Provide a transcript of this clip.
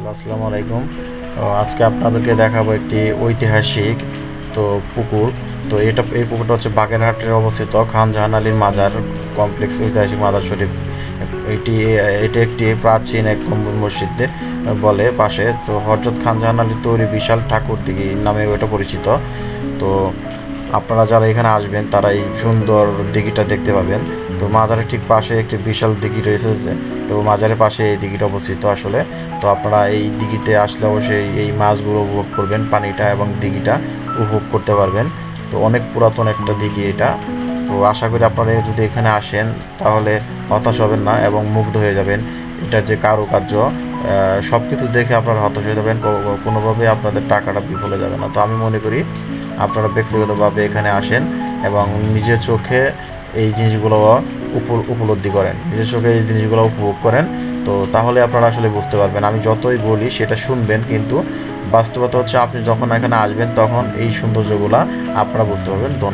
Hello, আসসালামু আলাইকুম। আজকে আপনাদেরকে দেখাবো একটি ঐতিহাসিক পুকুর। এই পুকুরটা হচ্ছে বাগেরহাটের অবস্থিত খান জাহান আলীর মাজার কমপ্লেক্স, ঐতিহাসিক মাজার শরীফ। এটি এটি একটি প্রাচীন এক গম্বুজ মসজিদ বলে পাশে। তো হযরত খান জাহান আলীর তৈরি বিশাল ঠাকুর দিঘি নামে এটা পরিচিত। তো আপনারা যারা এখানে আসবেন তারা এই সুন্দর দিঘিটা দেখতে পাবেন। তো মাজারের ঠিক পাশে একটি বিশাল দিঘি রয়েছে। তো মাজারের পাশে এই দিঘিটা অবস্থিত আসলে। তো আপনারা এই দিঘিতে আসলে অবশ্যই এই মাছগুলো উপভোগ করবেন, পানিটা এবং দিঘিটা উপভোগ করতে পারবেন। তো অনেক পুরাতন একটা দিঘি এটা। তো আশা করি আপনারা যদি এখানে আসেন তাহলে হতাশ হবেন না এবং মুগ্ধ হয়ে যাবেন। এটার যে কারুকার্য, সব কিছু দেখে আপনারা হতাশ হয়ে যাবেন, কোনোভাবেই আপনাদের টাকাটা বিফলে যাবে না। তো আমি মনে করি আপনারা ব্যক্তিগতভাবে এখানে আসেন এবং নিজের চোখে এই জিনিসগুলো উপলব্ধি করেন, নিজের চোখে এই জিনিসগুলো উপভোগ করেন। তো তাহলে আপনারা আসলে বুঝতে পারবেন। আমি যতই বলি সেটা শুনবেন, কিন্তু বাস্তবতা হচ্ছে আপনি যখন এখানে আসবেন তখন এই সৌন্দর্যগুলা আপনারা বুঝতে পারবেন। ধন্যবাদ।